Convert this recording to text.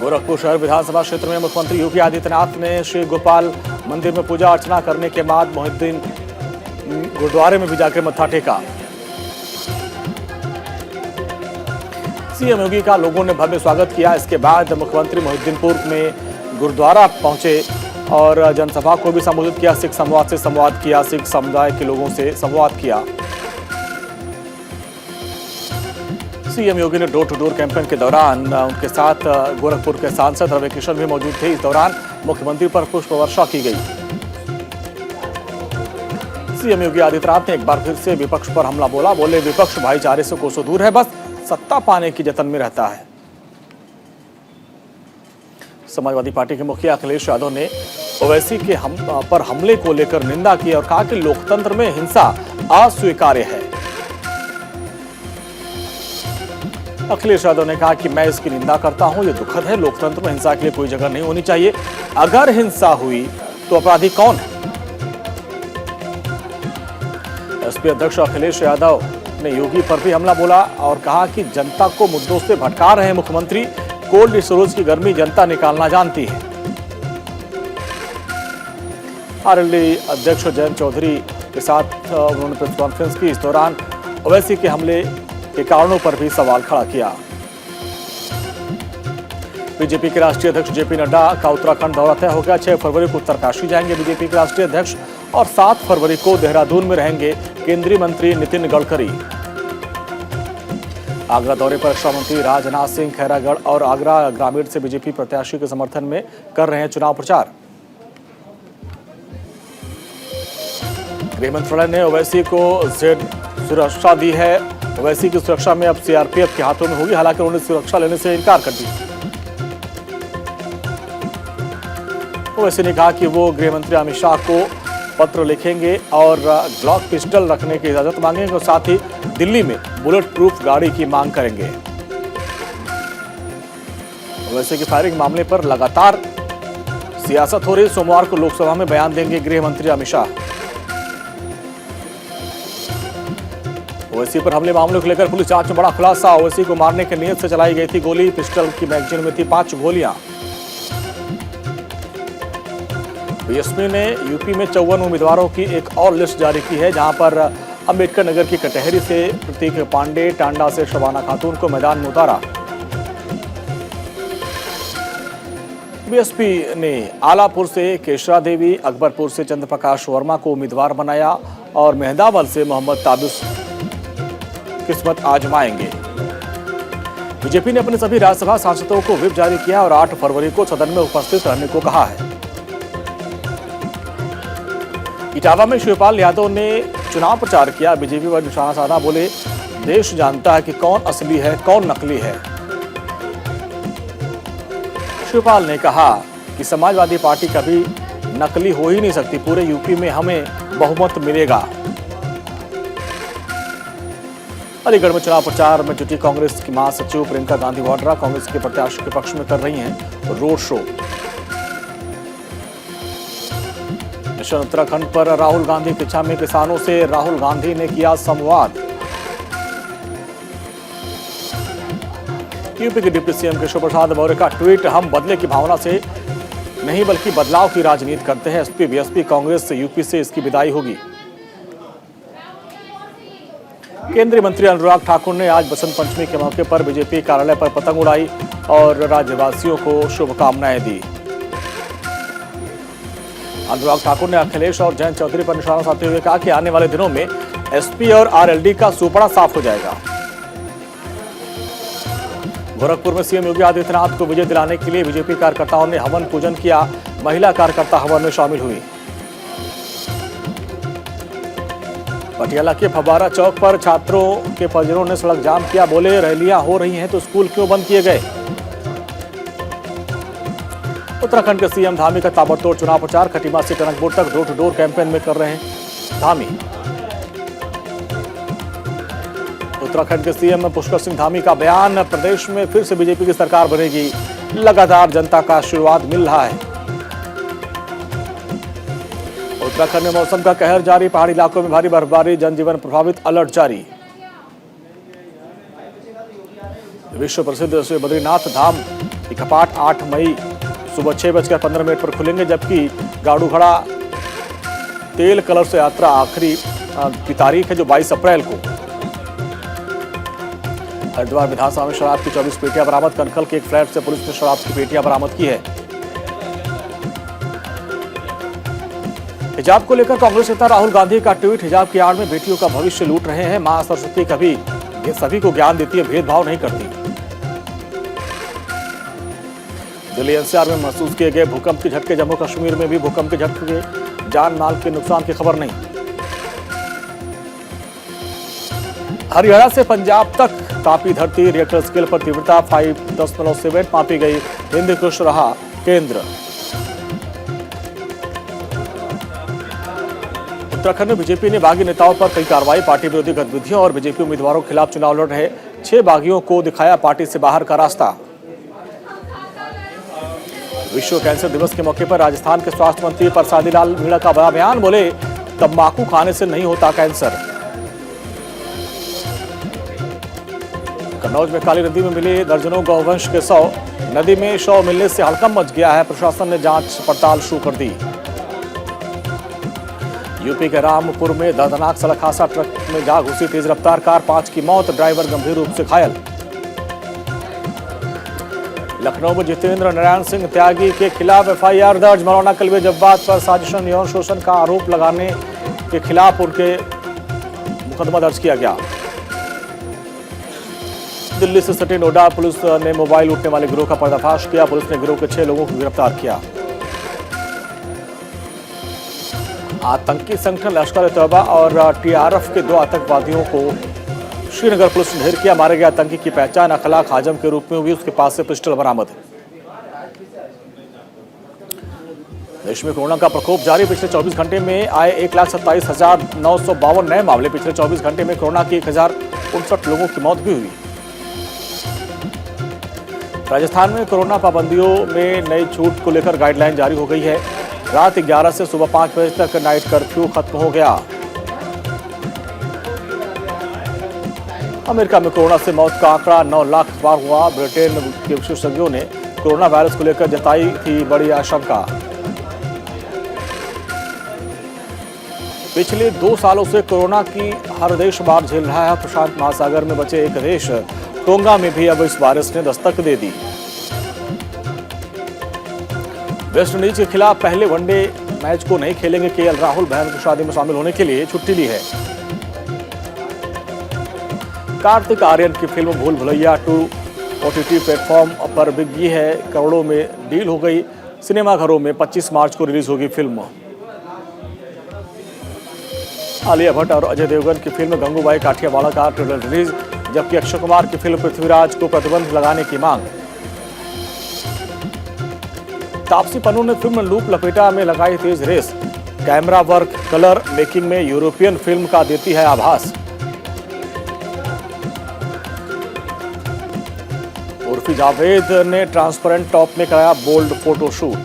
गोरखपुर शहर विधानसभा क्षेत्र में मुख्यमंत्री योगी आदित्यनाथ ने श्री गोपाल मंदिर में पूजा अर्चना करने के बाद मोहिद्दीन गुरुद्वारे में भी जाकर मत्था टेका। सीएम योगी का लोगों ने भव्य स्वागत किया। इसके बाद मुख्यमंत्री मोहिद्दीनपुर में गुरुद्वारा पहुंचे और जनसभा को भी संबोधित किया। सिख संवाद से संवाद किया, सिख समुदाय के लोगों से संवाद किया। सीएम योगी ने डोर टू डोर कैंपेन के दौरान उनके साथ गोरखपुर के सांसद रवि किशन भी मौजूद थे। इस दौरान मुख्यमंत्री पर पुष्प वर्षा की गई। सीएम योगी आदित्यनाथ ने एक बार फिर से विपक्ष पर हमला बोला। बोले, विपक्ष भाईचारे से कोसों दूर है, बस सत्ता पाने की जतन में रहता है। समाजवादी पार्टी के मुखिया अखिलेश यादव ने ओवैसी के पर हमले को लेकर निंदा की और कहा कि लोकतंत्र में हिंसा अस्वीकार्य है। अखिलेश यादव ने कहा कि मैं इसकी निंदा करता हूं, ये दुखद है। लोकतंत्र में हिंसा के लिए कोई जगह नहीं होनी चाहिए। अगर हिंसा हुई तो अपराधी कौन है? एसपी अध्यक्ष अखिलेश यादव ने योगी पर भी हमला बोला और कहा कि जनता को मुद्दों से भटका रहे हैं मुख्यमंत्री। कोल्ड स्टोरेज की गर्मी जनता निकालना जानती है। आरएलडी अध्यक्ष जयंत चौधरी के साथ उन्होंने प्रेस कॉन्फ्रेंस की। इस दौरान ओवैसी के हमले के कारणों पर भी सवाल खड़ा किया। बीजेपी के राष्ट्रीय अध्यक्ष जेपी नड्डा का उत्तराखंड दौरा तय हो गया। 6 फरवरी को उत्तरकाशी जाएंगे बीजेपी के राष्ट्रीय अध्यक्ष और 7 फरवरी को देहरादून में रहेंगे केंद्रीय मंत्री नितिन गडकरी। आगरा दौरे पर रक्षा मंत्री राजनाथ सिंह खैरागढ़ और आगरा ग्रामीण से बीजेपी प्रत्याशी के समर्थन में कर रहे हैं चुनाव प्रचार। गृह मंत्रालय ने ओवैसी को जेड सुरक्षा दी है। ओवैसी की सुरक्षा में अब सीआरपीएफ के हाथों में होगी। हालांकि उन्होंने सुरक्षा लेने से इनकार कर दिया। ओवैसी ने कहा कि वो गृह मंत्री अमित शाह को पत्र लिखेंगे और ग्लॉक पिस्टल रखने की इजाजत मांगेंगे और साथ ही दिल्ली में बुलेट प्रूफ गाड़ी की मांग करेंगे। ओवैसी की फायरिंग मामले पर लगातार सियासत हो रही। सोमवार को लोकसभा में बयान देंगे गृह मंत्री अमित शाह। ओवैसी पर हमले मामले को लेकर पुलिस जांच में बड़ा खुलासा। ओवैसी को मारने की नीयत से चलाई गई थी गोली। पिस्टल की मैगजीन में थी 5 गोलियां। बीएसपी ने यूपी में 54 उम्मीदवारों की एक और लिस्ट जारी की है, जहां पर अंबेडकर नगर की कटहरी से प्रतीक पांडे, टांडा से शबाना खातून को मैदान में उतारा। बीएसपी ने आलापुर से केशरा देवी, अकबरपुर से चंद्रप्रकाश वर्मा को उम्मीदवार बनाया और मेहंदावल से मोहम्मद ताबिस किस्मत आजमाएंगे। बीजेपी ने अपने सभी राज्यसभा सांसदों को व्हिप जारी किया और 8 फरवरी को सदन में उपस्थित रहने को कहा है। इटावा में शिवपाल यादव ने चुनाव प्रचार किया। बीजेपी पर निशाना साधा। बोले, देश जानता है कि कौन असली है, कौन नकली है। शिवपाल ने कहा कि समाजवादी पार्टी कभी नकली हो ही नहीं सकती। पूरे यूपी में हमें बहुमत मिलेगा। अलीगढ़ में चुनाव प्रचार में जुटी कांग्रेस की महासचिव प्रियंका गांधी वाड्रा कांग्रेस के प्रत्याशी के पक्ष में कर रही हैं रोड शो। मिशन उत्तराखंड पर राहुल गांधी की इच्छा में किसानों से राहुल गांधी ने किया संवाद। यूपी के डिप्टी सीएम केशव प्रसाद मौर्य का ट्वीट, हम बदले की भावना से नहीं बल्कि बदलाव की राजनीति करते हैं। एसपी बीएसपी कांग्रेस से यूपी से इसकी विदाई होगी। केंद्रीय मंत्री अनुराग ठाकुर ने आज बसंत पंचमी के मौके पर बीजेपी कार्यालय पर पतंग उड़ाई और राज्यवासियों को शुभकामनाएं दी। अनुराग ठाकुर ने अखिलेश और जयंत चौधरी पर निशाना साधते हुए कहा कि आने वाले दिनों में एसपी और आरएलडी का सुपड़ा साफ हो जाएगा। गोरखपुर में सीएम योगी आदित्यनाथ को विजय दिलाने के लिए बीजेपी कार्यकर्ताओं ने हवन पूजन किया। महिला कार्यकर्ता हवन में शामिल हुई। पटियाला के फव्वारा चौक पर छात्रों के परिजनों ने सड़क जाम किया। बोले, रैलियां हो रही हैं तो स्कूल क्यों बंद किए गए। उत्तराखंड के सीएम धामी का ताबड़तोड़ चुनाव प्रचार। खटीमा से टनकपुर तक डोर टू डोर कैंपेन में कर रहे हैं धामी। उत्तराखंड के सीएम पुष्कर सिंह धामी का बयान, प्रदेश में फिर से बीजेपी की सरकार बनेगी। लगातार जनता का आशीर्वाद मिल रहा है। उत्तराखंड में मौसम का कहर जारी। पहाड़ी इलाकों में भारी बर्फबारी, जनजीवन प्रभावित, अलर्ट जारी। विश्व प्रसिद्ध श्री बद्रीनाथ धाम ये कपाट 8 मई सुबह 6:15 पर खुलेंगे, जबकि गाड़ू घड़ा तेल कलर से यात्रा आखिरी की तारीख है जो 22 अप्रैल को। हरिद्वार विधानसभा में शराब की 24 पेटियां बरामद। कनखल के एक फ्लैट से पुलिस ने शराब की पेटियां बरामद की है। हिजाब को लेकर कांग्रेस नेता राहुल गांधी का ट्वीट। हिजाब की आड़ में बेटियों का भविष्य लूट रहे हैं। मां सरस्वती कभी ये सभी को ज्ञान देती है, भेदभाव नहीं करती। दिल्ली एनसीआर में महसूस किए गए भूकंप के झटके। जम्मू कश्मीर में भी भूकंप के झटके, जान माल के नुकसान की खबर नहीं। हरियाणा से पंजाब तक कांपी धरती। रिएक्टर स्केल पर तीव्रता 5.7 मापी गई। हिंद कुश रहा केंद्र। उत्तराखंड में बीजेपी ने बागी नेताओं पर कई कार्रवाई। पार्टी विरोधी गतिविधियों और बीजेपी उम्मीदवारों के खिलाफ चुनाव लड़ रहे 6 बागियों को दिखाया पार्टी से बाहर का रास्ता। विश्व कैंसर दिवस के मौके पर राजस्थान के स्वास्थ्य मंत्री परसादी लाल मीणा का बड़ा बयान। बोले, तंबाकू खाने से नहीं होता कैंसर। कन्नौज में काली नदी में मिले दर्जनों गौवंश के शव। नदी में शव मिलने से हड़कंप मच गया है। प्रशासन ने जांच पड़ताल शुरू कर दी। यूपी के रामपुर में दर्दनाक सड़क हादसा। ट्रक में जा घुसी तेज रफ्तार कार। 5 की मौत, ड्राइवर गंभीर रूप से घायल। लखनऊ में जितेंद्र नारायण सिंह त्यागी के खिलाफ एफआईआर दर्ज। मौलाना कल्बे जब्बात पर साजिशन यौन शोषण का आरोप लगाने के खिलाफ उनके मुकदमा दर्ज किया गया। दिल्ली से सटे नोएडा पुलिस ने मोबाइल लूटने वाले गिरोह का पर्दाफाश किया। पुलिस ने गिरोह के 6 लोगों को गिरफ्तार किया। आतंकी संगठन लश्कर-ए-तौबा और टीआरएफ के 2 आतंकवादियों को श्रीनगर पुलिस ने ढेर किया। मारे गए आतंकी की पहचान अखलाक आजम के रूप में हुई। उसके पास से पिस्टल बरामद। देश में कोरोना का प्रकोप जारी। पिछले 24 घंटे में आए 1,27,952 नए मामले। पिछले 24 घंटे में कोरोना के 1,059 लोगों की मौत भी हुई। राजस्थान में कोरोना पाबंदियों में नई छूट को लेकर गाइडलाइन जारी हो गई है। रात 11 से सुबह 5 बजे तक नाइट कर्फ्यू खत्म हो गया। अमेरिका में कोरोना से मौत का आंकड़ा 9 लाख पार हुआ। ब्रिटेन के विशेषज्ञों ने कोरोना वायरस को लेकर जताई थी बड़ी आशंका। पिछले 2 सालों से कोरोना की हर देश मार झेल रहा है। प्रशांत महासागर में बचे एक देश टोंगा में भी अब इस वायरस ने दस्तक दे दी। वेस्टइंडीज के खिलाफ पहले वनडे मैच को नहीं खेलेंगे केएल राहुल। बहन की शादी में शामिल होने के लिए छुट्टी ली है। कार्तिक आर्यन की फिल्म भूल भुलैया 2 ओटीटी प्लेटफॉर्म पर बिक गई है। करोड़ों में डील हो गई। सिनेमाघरों में 25 मार्च को रिलीज होगी फिल्म। आलिया भट्ट और अजय देवगन की फिल्म गंगूबाई काठियावाड़ का ट्रेलर रिलीज। जबकि अक्षय कुमार की फिल्म पृथ्वीराज को प्रतिबंध लगाने की मांग। तापसी पन्नू ने फिल्म लूप लपेटा में लगाई तेज race. Camera work, colour making में यूरोपियन फिल्म का देती है आभास। उर्फी जावेद ने ट्रांसपेरेंट टॉप में कराया बोल्ड फोटोशूट।